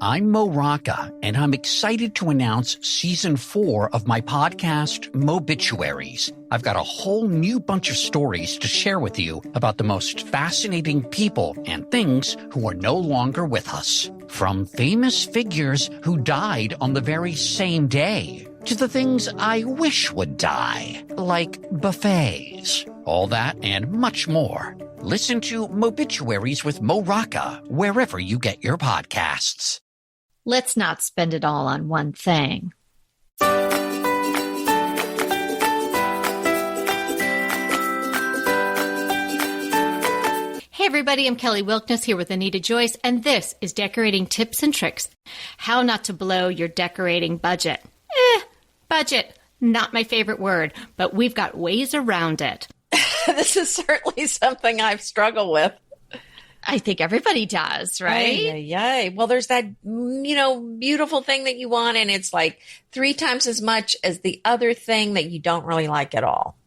I'm Mo Rocca, and I'm excited to announce Season 4 of my podcast, Mobituaries. I've got a whole new bunch of stories to share with you about the most fascinating people and things who are no longer with us. From famous figures who died on the very same day, to the things I wish would die, like buffets. All that and much more. Listen to Mobituaries with Mo Rocca wherever you get your podcasts. Let's not spend it all on one thing. Hey everybody, I'm Kelly Wilkness here with Anita Joyce, and this is Decorating Tips and Tricks. How not to blow your decorating budget. Budget, not my favorite word, but we've got ways around it. This is certainly something I've struggled with. I think everybody does, right? Yeah. Well, there's that, beautiful thing that you want, and it's like 3 times as much as the other thing that you don't really like at all.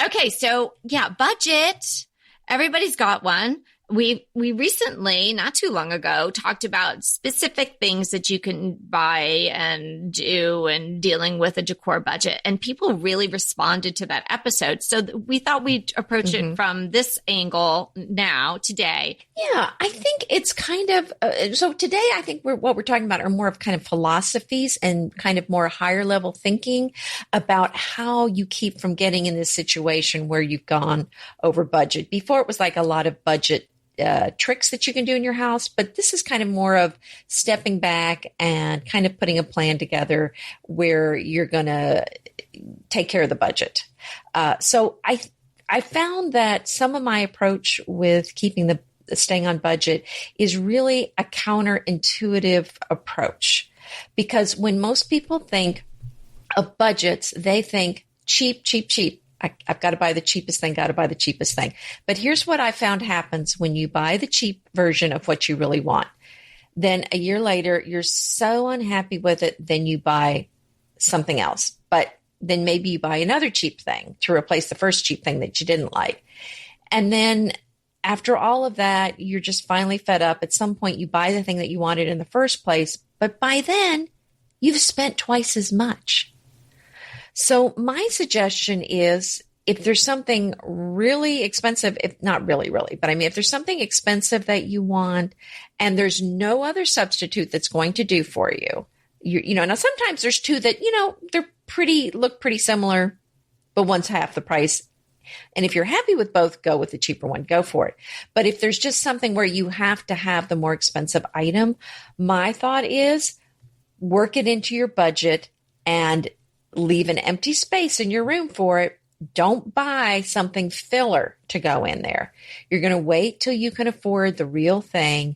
Okay, so yeah, budget. Everybody's got one. We recently, not too long ago, talked about specific things that you can buy and do and dealing with a decor budget. And people really responded to that episode. So we thought we'd approach it from this angle today. Yeah, I think it's kind of, so today I think what we're talking about are more of kind of philosophies and kind of more higher level thinking about how you keep from getting in this situation where you've gone over budget. Before it was like a lot of budget tricks that you can do in your house, but this is kind of more of stepping back and kind of putting a plan together where you're going to take care of the budget. So I found that some of my approach with keeping staying on budget is really a counterintuitive approach, because when most people think of budgets, they think cheap, cheap, cheap. I've got to buy the cheapest thing, But here's what I found happens when you buy the cheap version of what you really want. Then a year later, you're so unhappy with it, then you buy something else. But then maybe you buy another cheap thing to replace the first cheap thing that you didn't like. And then after all of that, you're just finally fed up. At some point, you buy the thing that you wanted in the first place. But by then, you've spent twice as much. So my suggestion is, if there's something really expensive, if not really, but I mean, if there's something expensive that you want and there's no other substitute that's going to do for you, now sometimes there's two that, they're look pretty similar, but one's half the price. And if you're happy with both, go with the cheaper one, go for it. But if there's just something where you have to have the more expensive item, my thought is work it into your budget and leave an empty space in your room for it. Don't buy something filler to go in there. You're going to wait till you can afford the real thing.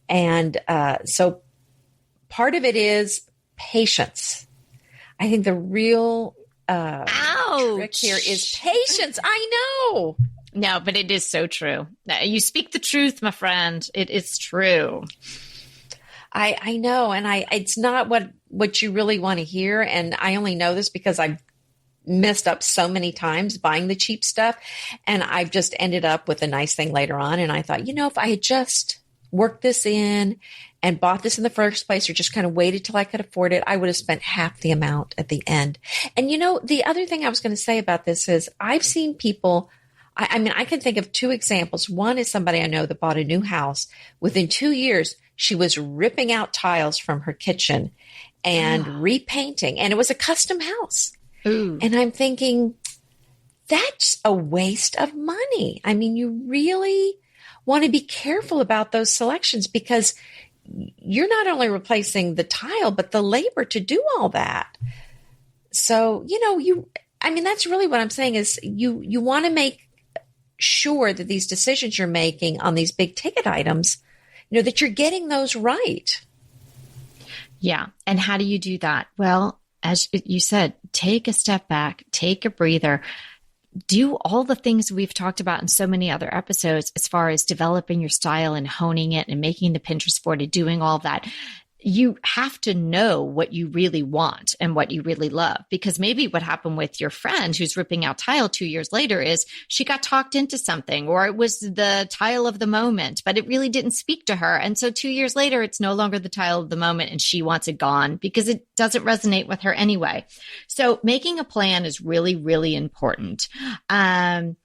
And so part of it is patience. I think the real trick here is patience. I know. No, but it is so true. You speak the truth, my friend. It is true. I know. And it's not what you really want to hear. And I only know this because I've messed up so many times buying the cheap stuff. And I've just ended up with a nice thing later on. And I thought, if I had just worked this in and bought this in the first place, or just kind of waited till I could afford it, I would have spent half the amount at the end. And the other thing I was going to say about this is I've seen people, I can think of 2 examples. One is somebody I know that bought a new house. Within 2 years, she was ripping out tiles from her kitchen and repainting, and it was a custom house. Ooh. And I'm thinking, that's a waste of money. I mean, you really want to be careful about those selections, because you're not only replacing the tile, but the labor to do all that. So, that's really what I'm saying is you want to make sure that these decisions you're making on these big ticket items, that you're getting those right. Yeah. And how do you do that? Well, as you said, take a step back, take a breather, do all the things we've talked about in so many other episodes as far as developing your style and honing it and making the Pinterest board and doing all that. you have to know what you really want and what you really love, because maybe what happened with your friend who's ripping out tile 2 years later is she got talked into something, or it was the tile of the moment, but it really didn't speak to her. And so 2 years later, it's no longer the tile of the moment and she wants it gone because it doesn't resonate with her anyway. So making a plan is really, really important. And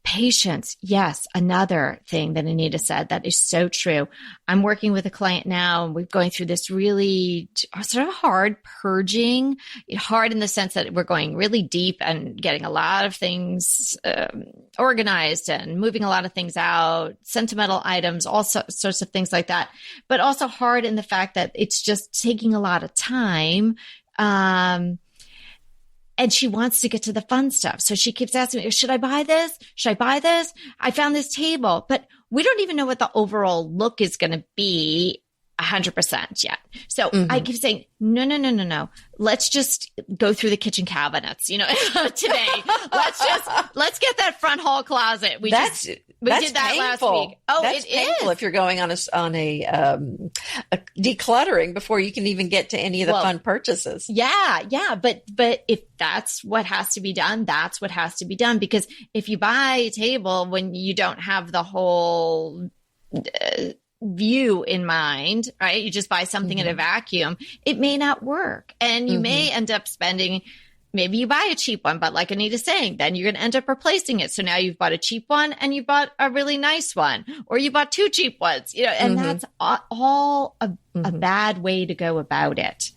patience. Yes. Another thing that Anita said that is so true. I'm working with a client now and we're going through this really sort of hard purging, hard in the sense that we're going really deep and getting a lot of things organized and moving a lot of things out, sentimental items, all sorts of things like that, but also hard in the fact that it's just taking a lot of time. And she wants to get to the fun stuff. So she keeps asking me, should I buy this? Should I buy this? I found this table, but we don't even know what the overall look is going to be 100% yet. So I keep saying, no. Let's just go through the kitchen cabinets, today. Let's get that front hall closet. We did that painful. Last week. Oh, that's painful is. If you're going on a decluttering before you can even get to any of the fun purchases. Yeah. But if that's what has to be done, that's what has to be done. Because if you buy a table when you don't have the whole view in mind, right? You just buy something in a vacuum, it may not work. And you may end up spending, maybe you buy a cheap one, but like Anita's saying, then you're going to end up replacing it. So now you've bought a cheap one and you bought a really nice one, or you bought two cheap ones, and that's all a bad way to go about it.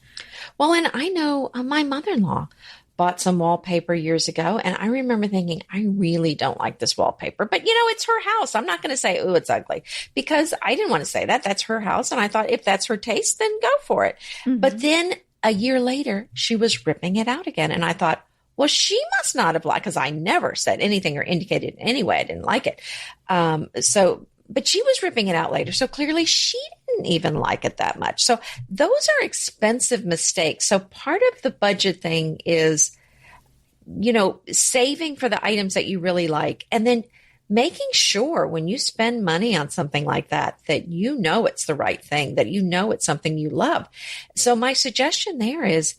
Well, and I know my mother-in-law bought some wallpaper years ago. And I remember thinking, I really don't like this wallpaper, but it's her house. I'm not going to say, oh, it's ugly, because I didn't want to say that. That's her house. And I thought, if that's her taste, then go for it. But then a year later, she was ripping it out again. And I thought, well, she must not have liked, because I never said anything or indicated in any way I didn't like it. But she was ripping it out later. So clearly she didn't even like it that much. So those are expensive mistakes. So part of the budget thing is, saving for the items that you really like, and then making sure when you spend money on something like that, that it's the right thing, that it's something you love. So my suggestion there is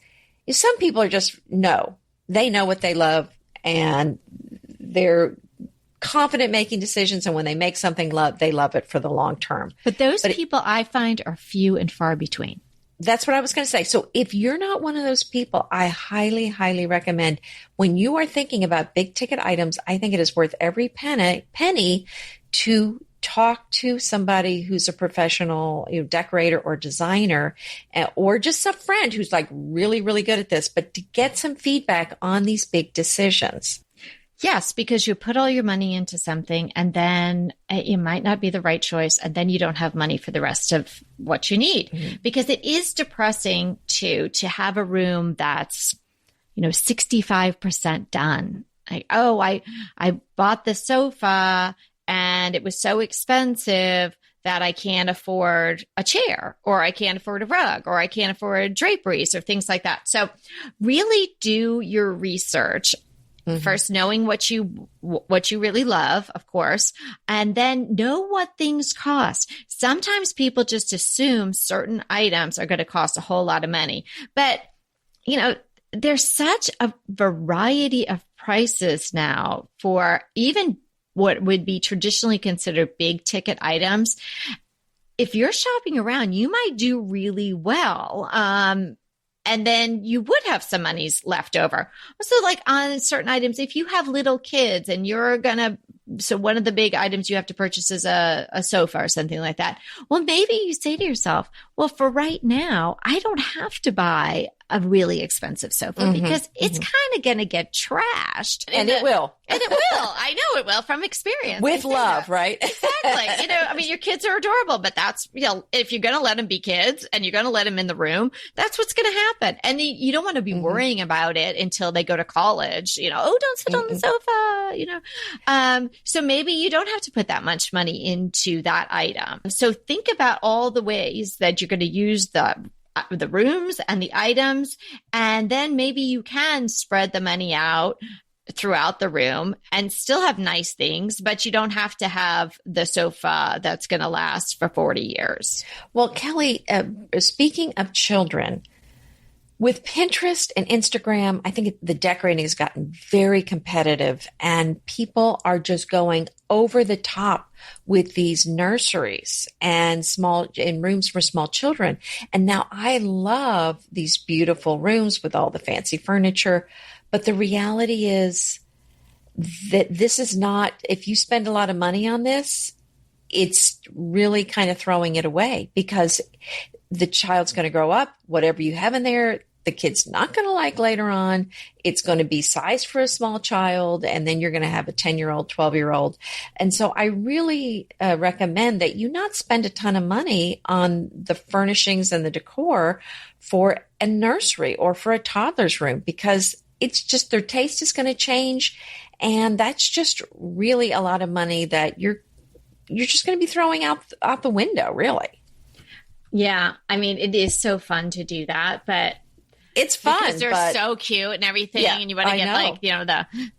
some people are just, they know what they love and they're confident making decisions. And when they make something they love it for the long term. But people I find are few and far between. That's what I was going to say. So if you're not one of those people, I highly, highly recommend, when you are thinking about big ticket items, I think it is worth every penny to talk to somebody who's a professional decorator or designer, or just a friend who's like really, really good at this, but to get some feedback on these big decisions. Yes, because you put all your money into something and then it might not be the right choice. And then you don't have money for the rest of what you need, because it is depressing to have a room that's, 65% done. Like, oh, I bought the sofa and it was so expensive that I can't afford a chair, or I can't afford a rug, or I can't afford draperies or things like that. So really do your research. First, knowing what you really love, of course, and then know what things cost. Sometimes people just assume certain items are going to cost a whole lot of money, but there's such a variety of prices now for even what would be traditionally considered big ticket items. If you're shopping around, you might do really well. And then you would have some monies left over. So like on certain items, if you have little kids and so one of the big items you have to purchase is a sofa or something like that. Well, maybe you say to yourself, well, for right now, I don't have to buy a really expensive sofa because it's kind of going to get trashed. And it will. And it will. I know it will from experience. With love, right? Exactly. Your kids are adorable, but that's, if you're going to let them be kids and you're going to let them in the room, that's what's going to happen. And you don't want to be worrying about it until they go to college, don't sit on the sofa, so maybe you don't have to put that much money into that item. So think about all the ways that you're going to use the rooms and the items, and then maybe you can spread the money out throughout the room and still have nice things, but you don't have to have the sofa that's going to last for 40 years. Well, Kelly, speaking of children, with Pinterest and Instagram, I think the decorating has gotten very competitive and people are just going over the top with these nurseries and in rooms for small children. And now I love these beautiful rooms with all the fancy furniture. But the reality is that this is not, if you spend a lot of money on this, it's really kind of throwing it away because the child's going to grow up, whatever you have in there, the kid's not going to like later on. It's going to be sized for a small child, and then you're going to have a 10-year-old, 12-year-old. And so I really recommend that you not spend a ton of money on the furnishings and the decor for a nursery or for a toddler's room because it's just their taste is going to change. And that's just really a lot of money that you're just going to be throwing out the window, really. Yeah. I mean, it is so fun to do that, but it's fun. Because they're so cute and everything. Yeah, and you want to get like,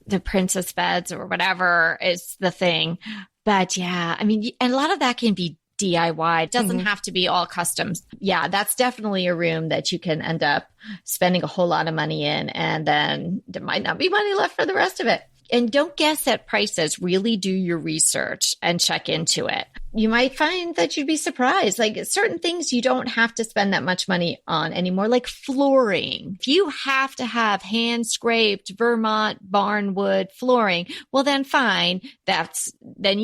the princess beds or whatever is the thing. But yeah, I mean, and a lot of that can be DIY. It doesn't have to be all custom. Yeah, that's definitely a room that you can end up spending a whole lot of money in, and then there might not be money left for the rest of it. And don't guess at prices. Really do your research and check into it. You might find that you'd be surprised. Like certain things you don't have to spend that much money on anymore, like flooring. If you have to have hand scraped Vermont barnwood flooring, well then fine. Then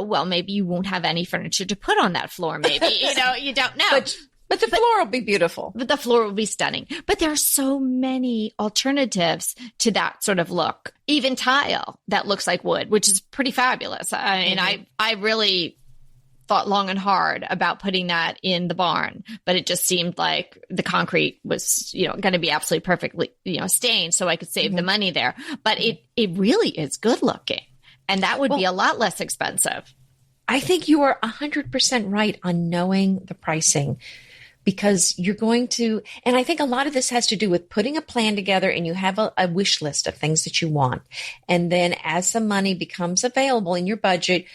well, maybe you won't have any furniture to put on that floor. Maybe, you don't know. But the floor will be beautiful. But the floor will be stunning. But there are so many alternatives to that sort of look. Even tile that looks like wood, which is pretty fabulous. I mean, I really thought long and hard about putting that in the barn, but it just seemed like the concrete was, going to be absolutely perfectly, stained, so I could save the money there. But it really is good looking, and that would be a lot less expensive. I think you are 100% right on knowing the pricing. Because you're going to, and I think a lot of this has to do with putting a plan together and you have a wish list of things that you want. And then as the money becomes available in your budget,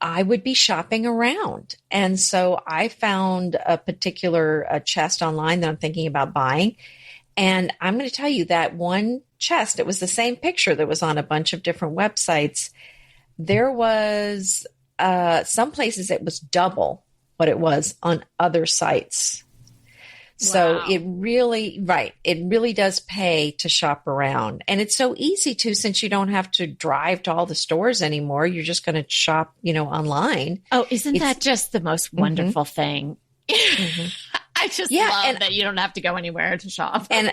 I would be shopping around. And so I found a particular chest online that I'm thinking about buying. And I'm going to tell you that one chest, it was the same picture that was on a bunch of different websites. There was some places it was double what it was on other sites. So it really does pay to shop around. And it's so easy to, since you don't have to drive to all the stores anymore. You're just going to shop, online. Oh, isn't that just the most wonderful thing? I just love that you don't have to go anywhere to shop. And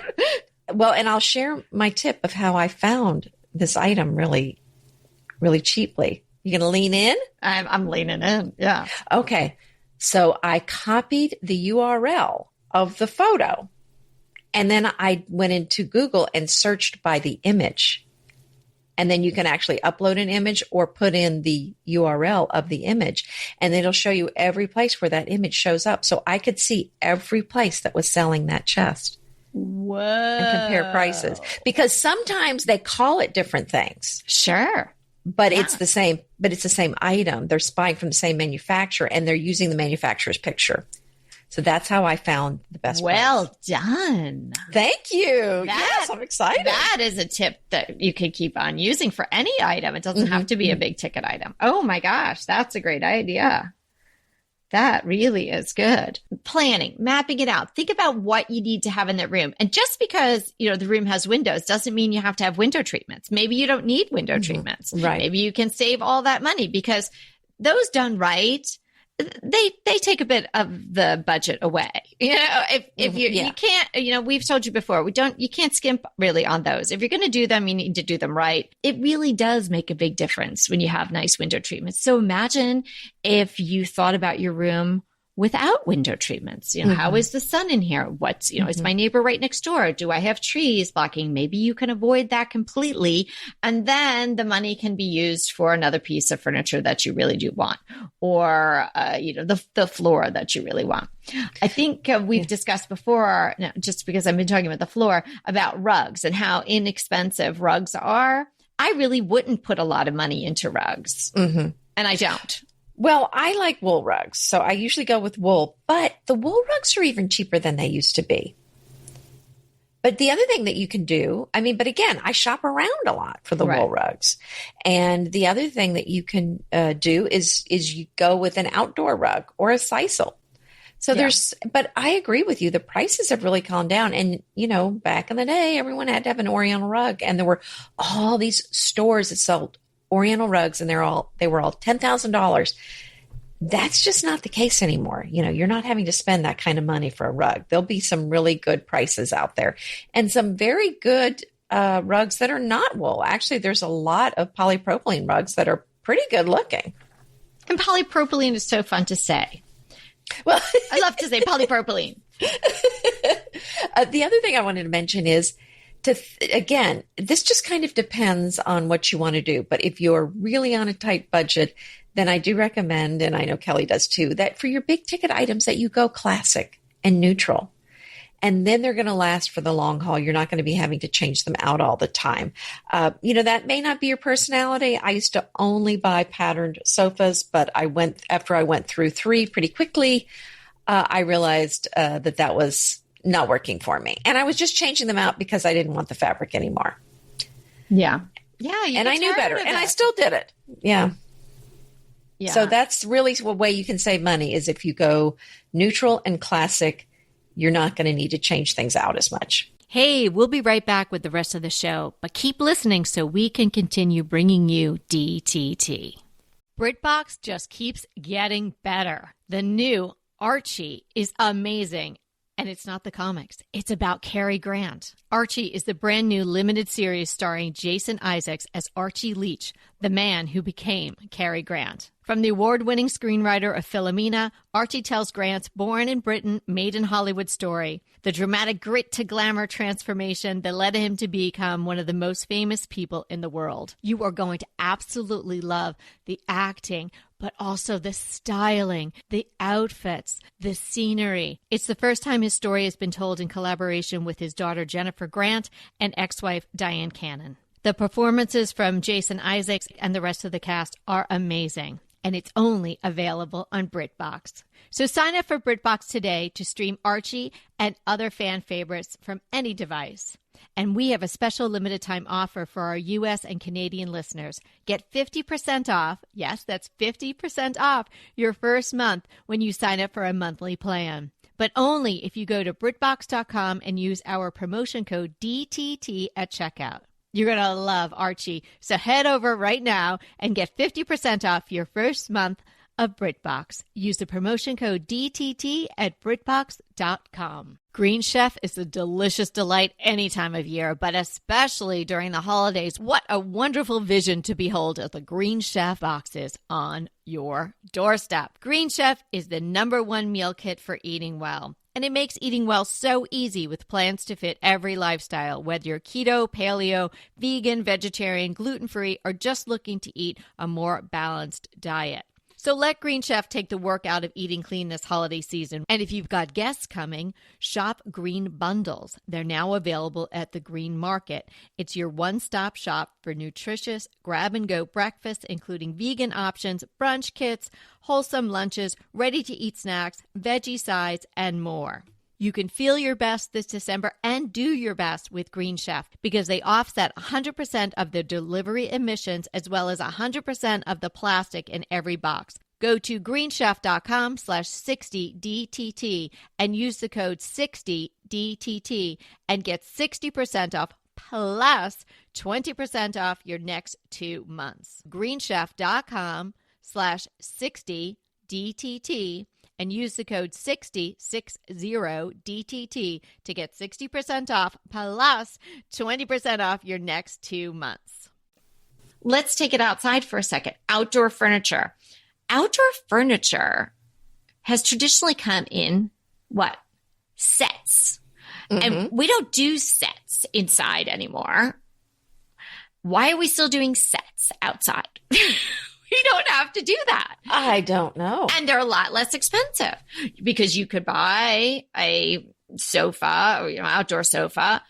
I'll share my tip of how I found this item really, really cheaply. You going to lean in? I'm leaning in. Yeah. Okay. So I copied the URL of the photo, and then I went into Google and searched by the image. And then you can actually upload an image or put in the URL of the image, and it'll show you every place where that image shows up. So I could see every place that was selling that chest. Whoa. And compare prices, because sometimes they call it different things. Sure. But it's the same item. They're buying from the same manufacturer, and they're using the manufacturer's picture. So that's how I found the best price. Well done. Thank you. Yes, I'm excited. That is a tip that you could keep on using for any item. It doesn't have to be a big ticket item. Oh my gosh, that's a great idea. That really is good. Planning, mapping it out. Think about what you need to have in that room. And just because, the room has windows doesn't mean you have to have window treatments. Maybe you don't need window treatments. Right. Maybe you can save all that money, because those done right, they take a bit of the budget away. If you can't, we've told you before, you can't skimp really on those. If you're going to do them, you need to do them right. It really does make a big difference when you have nice window treatments. So imagine if you thought about your room without window treatments. How is the sun in here? What's, is my neighbor right next door? Do I have trees blocking? Maybe you can avoid that completely. And then the money can be used for another piece of furniture that you really do want, or, the floor that you really want. I think we've discussed before, just because I've been talking about the floor, about rugs and how inexpensive rugs are. I really wouldn't put a lot of money into rugs. And I don't. Well, I like wool rugs, so I usually go with wool, but the wool rugs are even cheaper than they used to be. But the other thing that you can do, but again, I shop around a lot for the wool rugs. And the other thing that you can do is you go with an outdoor rug or a sisal. So but I agree with you. The prices have really calmed down. And, back in the day, everyone had to have an Oriental rug. And there were all these stores that sold Oriental rugs, and they were all $10,000. That's just not the case anymore. You're not having to spend that kind of money for a rug. There'll be some really good prices out there and some very good rugs that are not wool. Actually, there's a lot of polypropylene rugs that are pretty good looking. And polypropylene is so fun to say. Well, I love to say polypropylene. The other thing I wanted to mention is again, this just kind of depends on what you want to do. But if you're really on a tight budget, then I do recommend, and I know Kelly does too, that for your big ticket items that you go classic and neutral. And then they're going to last for the long haul. You're not going to be having to change them out all the time. That may not be your personality. I used to only buy patterned sofas, but after I went through 3 pretty quickly, I realized that was not working for me. And I was just changing them out because I didn't want the fabric anymore. Yeah. Yeah. And I knew better. And I still did it. Yeah. Yeah. So that's really the way you can save money is if you go neutral and classic, you're not going to need to change things out as much. Hey, we'll be right back with the rest of the show, but keep listening so we can continue bringing you DTT. BritBox just keeps getting better. The new Archie is amazing. And it's not the comics. It's about Cary Grant. Archie is the brand new limited series starring Jason Isaacs as Archie Leach, the man who became Cary Grant. From the award-winning screenwriter of Philomena, Archie tells Grant's born in Britain, made in Hollywood story, the dramatic grit to glamour transformation that led him to become one of the most famous people in the world. You are going to absolutely love the acting, but also the styling, the outfits, the scenery. It's the first time his story has been told in collaboration with his daughter Jennifer Grant and ex-wife Diane Cannon. The performances from Jason Isaacs and the rest of the cast are amazing, and it's only available on BritBox. So sign up for BritBox today to stream Archie and other fan favorites from any device. And we have a special limited time offer for our U.S. and Canadian listeners. Get 50% off, yes, that's 50% off your first month when you sign up for a monthly plan. But only if you go to BritBox.com and use our promotion code DTT at checkout. You're going to love Archie. So head over right now and get 50% off your first month of BritBox. Use the promotion code DTT at BritBox.com. Green Chef is a delicious delight any time of year, but especially during the holidays. What a wonderful vision to behold as the Green Chef boxes on your doorstep. Green Chef is the #1 meal kit for eating well. And it makes eating well so easy with plans to fit every lifestyle, whether you're keto, paleo, vegan, vegetarian, gluten-free, or just looking to eat a more balanced diet. So let Green Chef take the work out of eating clean this holiday season. And if you've got guests coming, shop Green Bundles. They're now available at the Green Market. It's your one-stop shop for nutritious grab-and-go breakfasts, including vegan options, brunch kits, wholesome lunches, ready-to-eat snacks, veggie sides, and more. You can feel your best this December and do your best with Green Chef because they offset 100% of the delivery emissions as well as 100% of the plastic in every box. Go to greenchef.com/60DTT and use the code 60DTT and get 60% off plus 20% off your next 2 months. greenchef.com/60DTT and use the code 60DTT to get 60% off plus 20% off your next 2 months. Let's take it outside for a second. Outdoor furniture. Outdoor furniture has traditionally come in, sets. Mm-hmm. And we don't do sets inside anymore. Why are we still doing sets outside? We don't have to do that. I don't know. And they're a lot less expensive because you could buy a sofa or outdoor sofa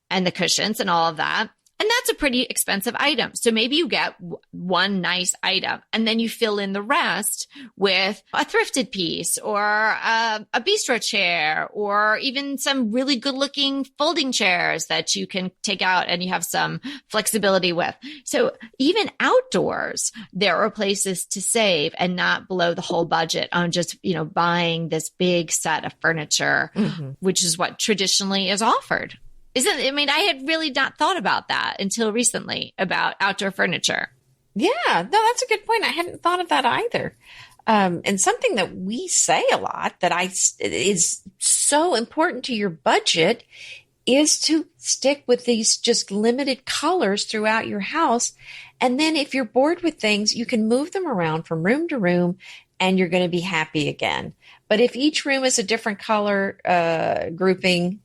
and the cushions and all of that And that's a pretty expensive item. So maybe you get one nice item and then you fill in the rest with a thrifted piece or a bistro chair or even some really good looking folding chairs that you can take out and you have some flexibility with. So even outdoors, there are places to save and not blow the whole budget on just, buying this big set of furniture, which is what traditionally is offered. I had really not thought about that until recently about outdoor furniture. Yeah, no, that's a good point. I hadn't thought of that either. And something that we say a lot that is so important to your budget is to stick with these just limited colors throughout your house. And then if you're bored with things, you can move them around from room to room and you're going to be happy again. But if each room is a different color grouping,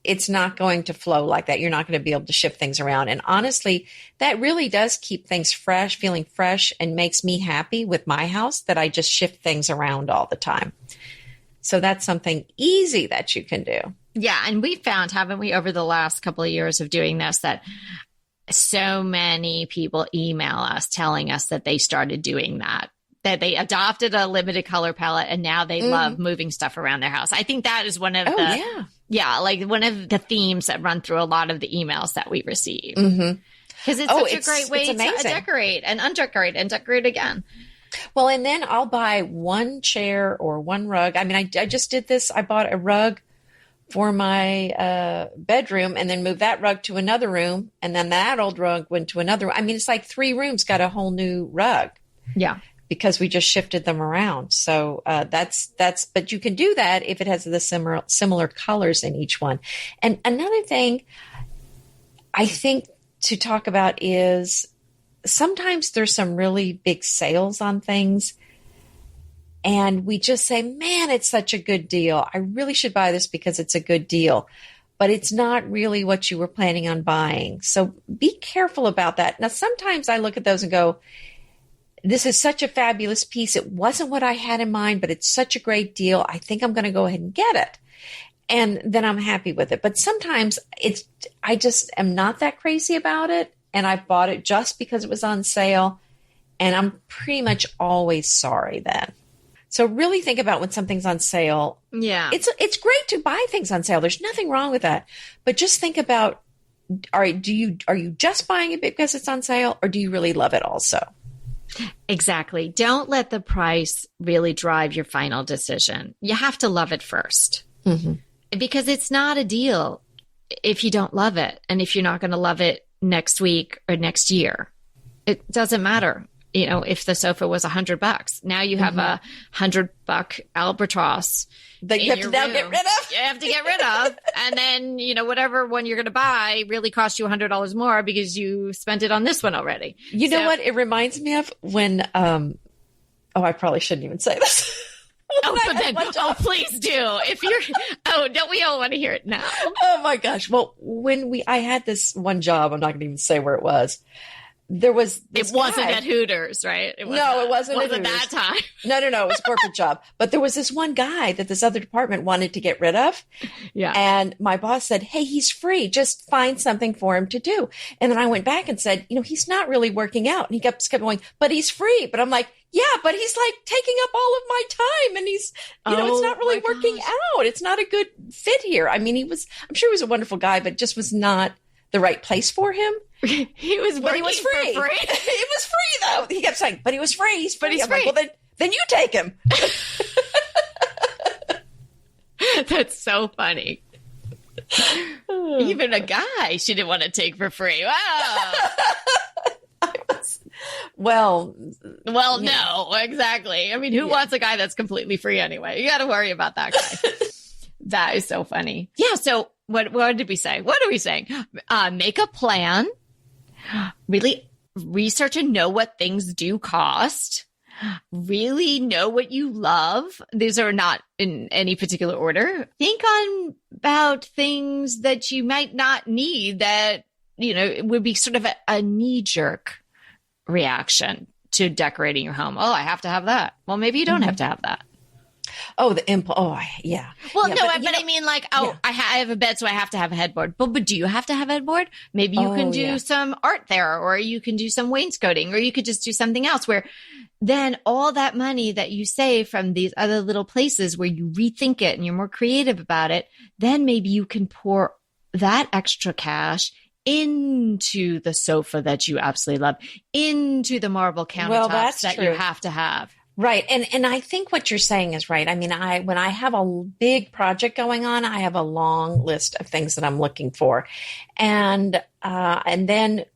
it's not going to flow like that. You're not going to be able to shift things around. And honestly, that really does keep things fresh, feeling fresh, and makes me happy with my house that I just shift things around all the time. So that's something easy that you can do. Yeah. And we found, haven't we, over the last couple of years of doing this, that so many people email us telling us that they started doing that they adopted a limited color palette and now they love moving stuff around their house. I think that is one of one of the themes that run through a lot of the emails that we receive. Because it's such a great way to decorate and undecorate and decorate again. Well, and then I'll buy one chair or one rug. I mean, I just did this. I bought a rug for my bedroom and then moved that rug to another room. And then that old rug went to another. I mean, it's like 3 rooms got a whole new rug. Yeah. Because we just shifted them around. So but you can do that if it has the similar colors in each one. And another thing I think to talk about is sometimes there's some really big sales on things. And we just say, man, it's such a good deal. I really should buy this because it's a good deal. But it's not really what you were planning on buying. So be careful about that. Now, sometimes I look at those and go, this is such a fabulous piece. It wasn't what I had in mind, but it's such a great deal. I think I'm going to go ahead and get it. And then I'm happy with it. But sometimes I just am not that crazy about it. And I bought it just because it was on sale. And I'm pretty much always sorry then. So really think about when something's on sale. Yeah. It's great to buy things on sale. There's nothing wrong with that. But just think about, all right, are you just buying it because it's on sale or do you really love it also? Exactly. Don't let the price really drive your final decision. You have to love it first because it's not a deal if you don't love it. And if you're not going to love it next week or next year, it doesn't matter. If the sofa was $100, now you have a $100 albatross that you have to now get rid of. You have to get rid of. And then, whatever one you're going to buy really costs you $100 more because you spent it on this one already. You know what? It reminds me of when, I probably shouldn't even say this. Please do. Don't we all want to hear it now? Oh my gosh. Well, I had this one job, I'm not going to even say where it was. There was this It wasn't at Hooters, right? It wasn't at Hooters. That time. No. It was a corporate job. But there was this one guy that this other department wanted to get rid of. Yeah. And my boss said, hey, he's free. Just find something for him to do. And then I went back and said, he's not really working out. And he kept going, but he's free. But I'm like, yeah, but he's like taking up all of my time. And he's, it's not really working out. It's not a good fit here. I mean, I'm sure he was a wonderful guy, but just was not the right place for him. He was free. It was free though. He kept saying, but he was free. He's free. I'm like, well, then you take him. That's so funny. Even a guy she didn't want to take for free. Wow. Well, no, exactly. I mean, who wants a guy that's completely free anyway? You got to worry about that guy. That is so funny. Yeah. So what did we say? What are we saying? Make a plan. Really research and know what things do cost. Really know what you love. These are not in any particular order. Think about things that you might not need that, it would be sort of a knee-jerk reaction to decorating your home. Oh, I have to have that. Well, maybe you don't have to have that. Oh, the impulse. Oh, yeah. Well, Yeah, no, but, I mean like, I have a bed, so I have to have a headboard. But do you have to have a headboard? Maybe you can do some art there, or you can do some wainscoting, or you could just do something else where then all that money that you save from these other little places where you rethink it and you're more creative about it, then maybe you can pour that extra cash into the sofa that you absolutely love, into the marble countertops that you have to have. Right. And I think what you're saying is right. I mean, when I have a big project going on, I have a long list of things that I'm looking for. And then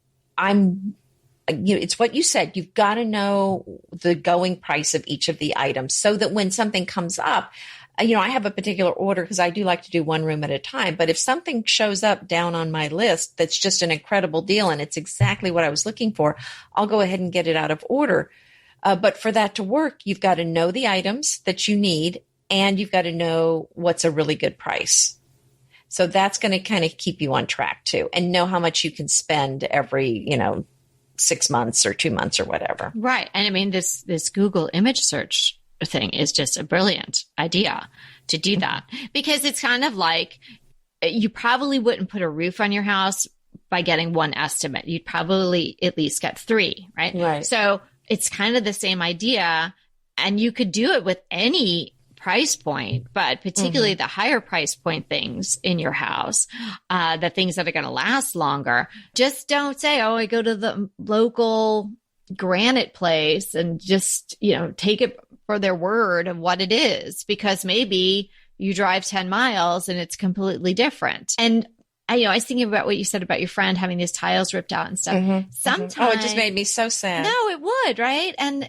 it's what you said. You've got to know the going price of each of the items so that when something comes up, I have a particular order because I do like to do one room at a time. But if something shows up down on my list that's just an incredible deal and it's exactly what I was looking for, I'll go ahead and get it out of order. But for that to work, you've got to know the items that you need and you've got to know what's a really good price. So that's going to kind of keep you on track too, and know how much you can spend every, 6 months or 2 months or whatever. Right. And I mean, this Google image search thing is just a brilliant idea to do that, because it's kind of like you probably wouldn't put a roof on your house by getting one estimate. You'd probably at least get 3, right? Right. So it's kind of the same idea, and you could do it with any price point, but particularly the higher price point things in your house, the things that are going to last longer. Just don't say, I go to the local granite place and just, take it for their word of what it is, because maybe you drive 10 miles and it's completely different. And I was thinking about what you said about your friend having these tiles ripped out and stuff. Sometimes, oh, it just made me so sad. No, it would, right? And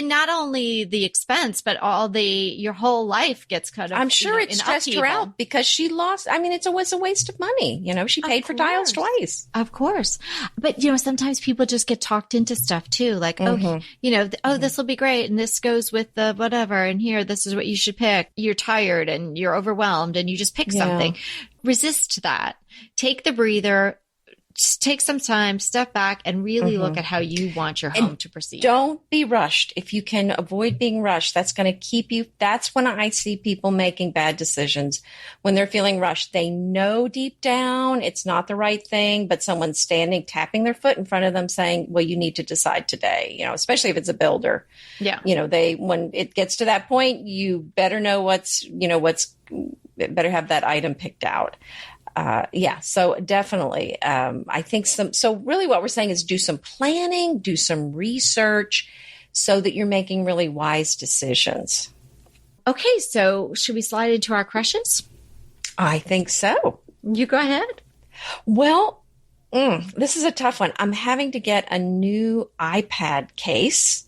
not only the expense, but your whole life gets cut off. I'm sure it stressed her out because she lost. I mean, it was a waste of money. She paid for tiles twice. Of course. But, sometimes people just get talked into stuff too. Like, this will be great. And this goes with the whatever. And here, this is what you should pick. You're tired and you're overwhelmed and you just pick something. Resist that. Take the breather, just take some time, step back, and really look at how you want your home to proceed. Don't be rushed. If you can avoid being rushed, that's going to keep you. That's when I see people making bad decisions. When they're feeling rushed, they know deep down it's not the right thing, but someone's tapping their foot in front of them saying, well, you need to decide today, especially if it's a builder. Yeah. When it gets to that point, you better know better have that item picked out. So definitely, I think so really what we're saying is do some planning, do some research so that you're making really wise decisions. Okay. So should we slide into our crushes? I think so. You go ahead. Well, this is a tough one. I'm having to get a new iPad case.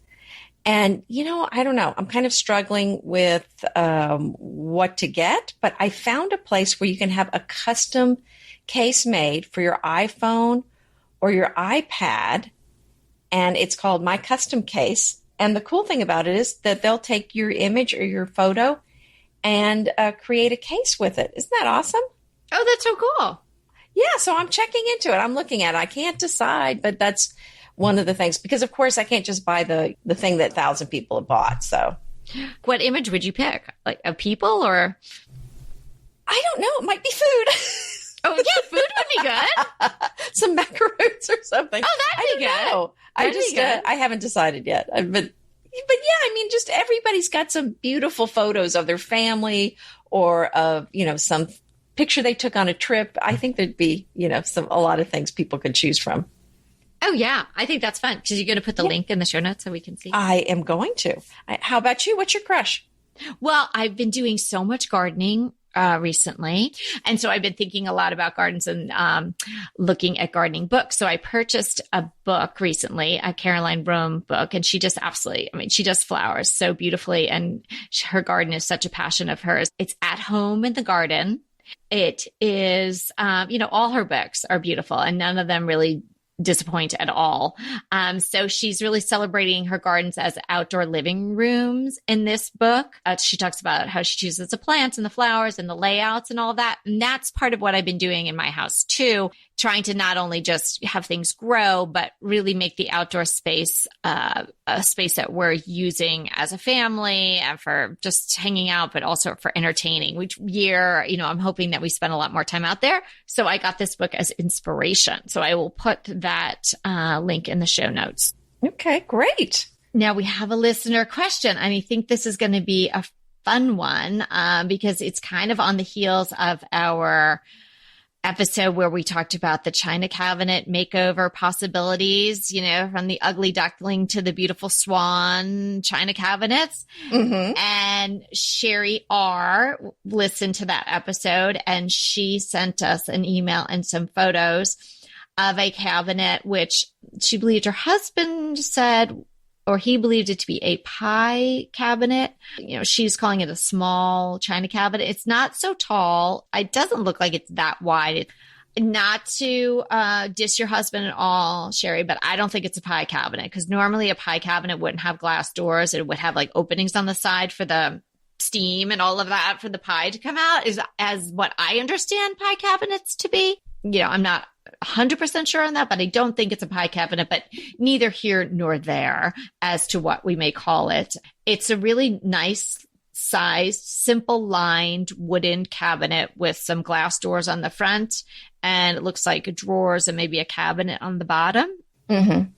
And, I don't know. I'm kind of struggling with what to get, but I found a place where you can have a custom case made for your iPhone or your iPad, and it's called My Custom Case. And the cool thing about it is that they'll take your image or your photo and create a case with it. Isn't that awesome? Oh, that's so cool. Yeah, so I'm checking into it. I'm looking at it. I can't decide, but that's one of the things, because of course I can't just buy the thing that 1,000 people have bought. So what image would you pick? Like of people or? I don't know. It might be food. Oh yeah, food would be good. Some macaroons or something. Oh, that'd be good. I haven't decided yet. But yeah, I mean, just everybody's got some beautiful photos of their family or of, some picture they took on a trip. I think there'd be, a lot of things people could choose from. Oh, yeah. I think that's fun. Because you're going to put the link in the show notes so we can see. I am going to. How about you? What's your crush? Well, I've been doing so much gardening recently. And so I've been thinking a lot about gardens and looking at gardening books. So I purchased a book recently, a Caroline Rome book, and she just she does flowers so beautifully. And her garden is such a passion of hers. It's At Home in the Garden. It is, all her books are beautiful and none of them really disappoint at all. So she's really celebrating her gardens as outdoor living rooms in this book. She talks about how she chooses the plants and the flowers and the layouts and all that. And that's part of what I've been doing in my house too, trying to not only just have things grow, but really make the outdoor space a space that we're using as a family and for just hanging out, but also for entertaining. Which year, I'm hoping that we spend a lot more time out there. So I got this book as inspiration. So I will put that link in the show notes. Okay, great. Now we have a listener question. And I think this is going to be a fun one because it's kind of on the heels of our episode where we talked about the china cabinet makeover possibilities, from the ugly duckling to the beautiful swan china cabinets. Mm-hmm. And Sherry R. listened to that episode and she sent us an email and some photos of a cabinet, which she believed her husband said, or he believed it to be a pie cabinet. She's calling it a small china cabinet. It's not so tall. It doesn't look like it's that wide. Not to diss your husband at all, Sherry, but I don't think it's a pie cabinet because normally a pie cabinet wouldn't have glass doors. It would have like openings on the side for the steam and all of that for the pie to come out, is as what I understand pie cabinets to be. I'm not 100% sure on that, but I don't think it's a pie cabinet, but neither here nor there as to what we may call it. It's a really nice sized, simple lined wooden cabinet with some glass doors on the front. And it looks like drawers and maybe a cabinet on the bottom. Mm-hmm.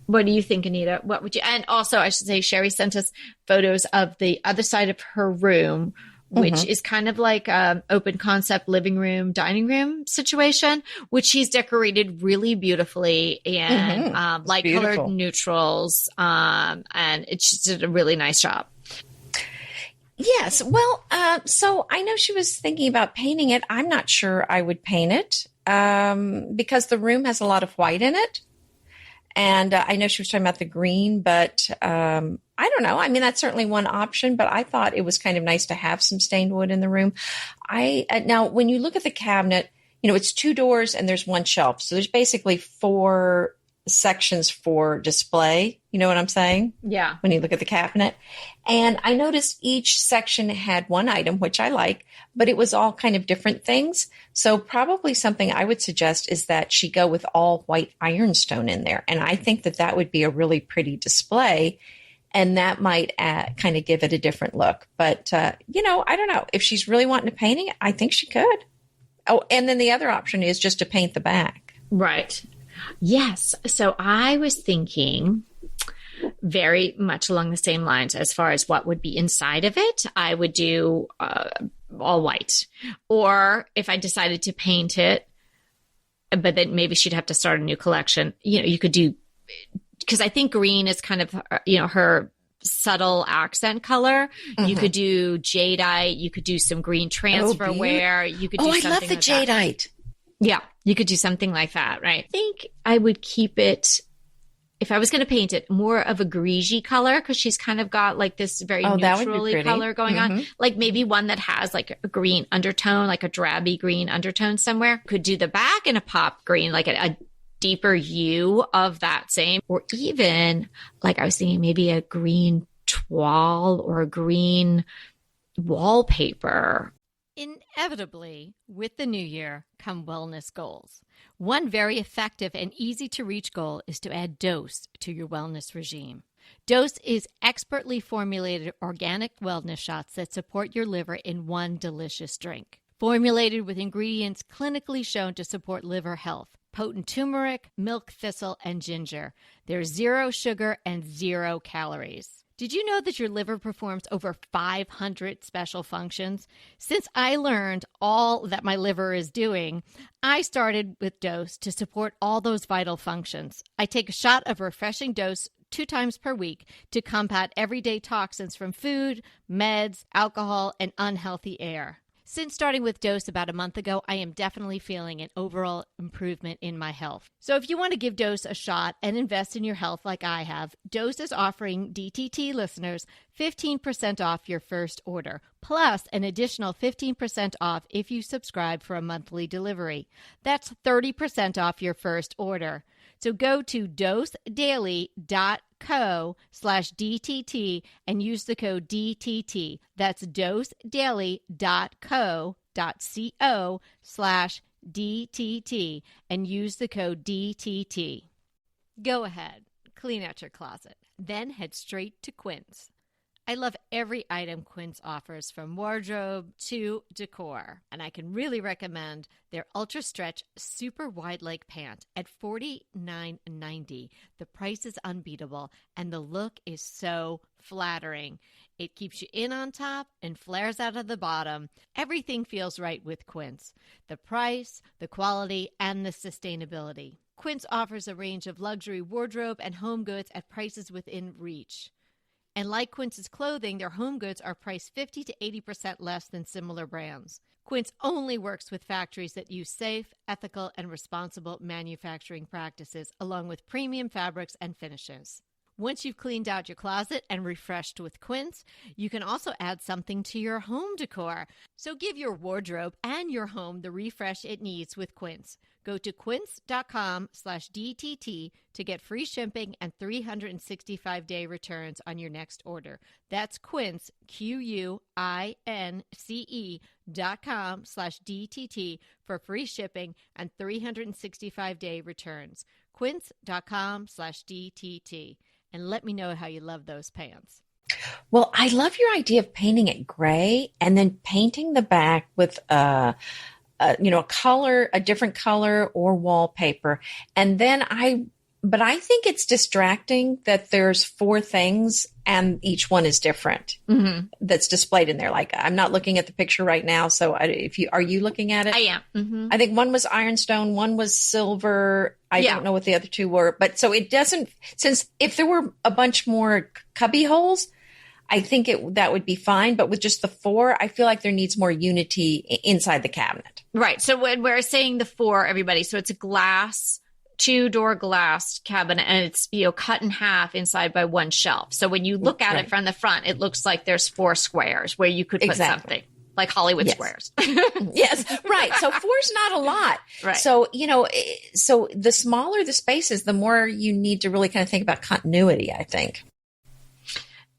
What do you think, Anita? What would you, and also I should say, Sherry sent us photos of the other side of her room, which is kind of like open concept living room, dining room situation, which she's decorated really beautifully and light colored neutrals. And she did a really nice job. Yes. Well, so I know she was thinking about painting it. I'm not sure I would paint it because the room has a lot of white in it. And I know she was talking about the green, but I don't know. I mean, that's certainly one option, but I thought it was kind of nice to have some stained wood in the room. Now, when you look at the cabinet, it's 2 doors and there's 1 shelf. So there's basically 4 sections for display. You know what I'm saying? Yeah. When you look at the cabinet. And I noticed each section had 1 item, which I like, but it was all kind of different things. So probably something I would suggest is that she go with all white ironstone in there. And I think that would be a really pretty display. And that might kind of give it a different look. But, I don't know. If she's really wanting to paint it, I think she could. Oh, and then the other option is just to paint the back. Right. Yes. So I was thinking very much along the same lines as far as what would be inside of it. I would do all white. Or if I decided to paint it, but then maybe she'd have to start a new collection. You could do, because I think green is kind of, her subtle accent color. Mm-hmm. You could do jadeite. You could do some green transferware. You could do something I love the like jadeite. That. Yeah, you could do something like that, right? I think I would keep it, if I was going to paint it, more of a greasy color because she's kind of got like this very neutrally color going on. Like maybe one that has like a green undertone, like a drabby green undertone somewhere. Could do the back in a pop green, like a deeper hue of that same, or even like I was thinking maybe a green toile or a green wallpaper. Inevitably, with the new year come wellness goals. One very effective and easy to reach goal is to add dose to your wellness regime. Dose is expertly formulated organic wellness shots that support your liver in one delicious drink. Formulated with ingredients clinically shown to support liver health. Potent turmeric, milk thistle, and ginger. There's 0 sugar and 0 calories. Did you know that your liver performs over 500 special functions? Since I learned all that my liver is doing, I started with Dose to support all those vital functions. I take a shot of refreshing Dose 2 times per week to combat everyday toxins from food, meds, alcohol, and unhealthy air. Since starting with Dose about a month ago, I am definitely feeling an overall improvement in my health. So if you want to give Dose a shot and invest in your health like I have, Dose is offering DTT listeners 15% off your first order, plus an additional 15% off if you subscribe for a monthly delivery. That's 30% off your first order. So go to dosedaily.co/DTT and use the code DTT. That's dosedaily.co.co/DTT and use the code DTT. Go ahead, clean out your closet, then head straight to Quince. I love every item Quince offers, from wardrobe to decor, and I can really recommend their Ultra Stretch Super Wide Leg Pant at $49.90. The price is unbeatable, and the look is so flattering. It keeps you in on top and flares out of the bottom. Everything feels right with Quince. The price, the quality, and the sustainability. Quince offers a range of luxury wardrobe and home goods at prices within reach. And like Quince's clothing, their home goods are priced 50 to 80% less than similar brands. Quince only works with factories that use safe, ethical, and responsible manufacturing practices, along with premium fabrics and finishes. Once you've cleaned out your closet and refreshed with Quince, you can also add something to your home decor. So give your wardrobe and your home the refresh it needs with Quince. Go to quince.com/DTT to get free shipping and 365-day returns on your next order. That's Quince, QUINCE.com/DTT for free shipping and 365-day returns. Quince.com/DTT. And let me know how you love those pants. Well, I love your idea of painting it gray and then painting the back with a color, a different color or wallpaper. And then I think it's distracting that there's 4 things and each one is different that's displayed in there. Like, I'm not looking at the picture right now. So are you looking at it? I am. Mm-hmm. I think one was ironstone, one was silver. I don't know what the other 2 were, but so it doesn't, since if there were a bunch more cubby holes, I think that would be fine. But with just the 4, I feel like there needs more unity inside the cabinet. Right. So when we're saying the 4, everybody, so it's a glass, 2-door glass cabinet, and it's, cut in half inside by 1 shelf. So when you look at it from the front, it looks like there's 4 squares where you could put something. Like Hollywood squares. Yes, right. So 4's not a lot. Right. So, so the smaller the spaces, the more you need to really kind of think about continuity, I think.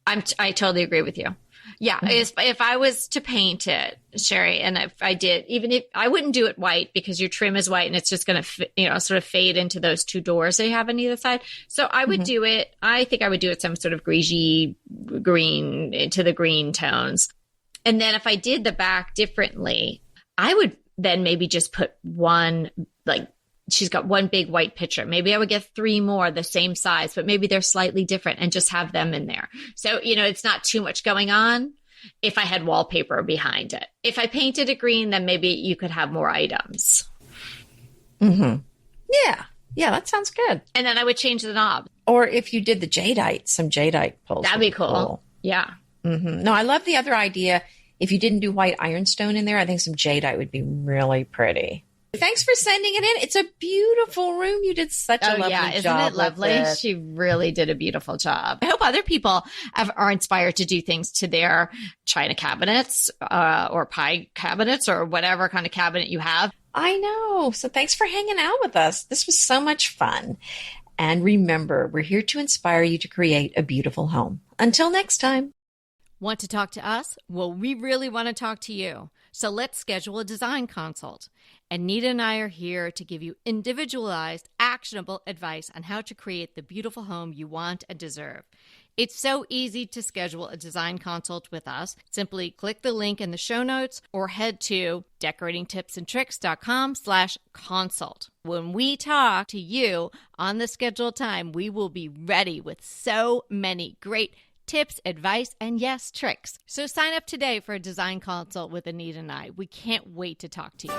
I totally agree with you. Yeah. Mm-hmm. If I was to paint it, Sherry, and if I did, even if I wouldn't do it white because your trim is white and it's just going to, sort of fade into those 2 doors they have on either side. So I would do it. I think I would do it some sort of greasy green into the green tones. And then if I did the back differently, I would then maybe just put one, like she's got 1 big white picture. Maybe I would get 3 more the same size, but maybe they're slightly different and just have them in there. So, it's not too much going on if I had wallpaper behind it. If I painted it green, then maybe you could have more items. Mm-hmm. Yeah. Yeah, that sounds good. And then I would change the knob. Or if you did the jadeite, some jadeite pulls. That'd be cool. Yeah. Mm-hmm. No, I love the other idea. If you didn't do white ironstone in there, I think some jadeite would be really pretty. Thanks for sending it in. It's a beautiful room. You did such a lovely job. Isn't it lovely? She really did a beautiful job. I hope other people are inspired to do things to their china cabinets or pie cabinets or whatever kind of cabinet you have. I know. So thanks for hanging out with us. This was so much fun. And remember, we're here to inspire you to create a beautiful home. Until next time. Want to talk to us? Well, we really want to talk to you. So let's schedule a design consult. Anita and I are here to give you individualized, actionable advice on how to create the beautiful home you want and deserve. It's so easy to schedule a design consult with us. Simply click the link in the show notes or head to decoratingtipsandtricks.com/consult. When we talk to you on the scheduled time, we will be ready with so many great tips, advice, and yes, tricks. So sign up today for a design consult with Anita and I. We can't wait to talk to you.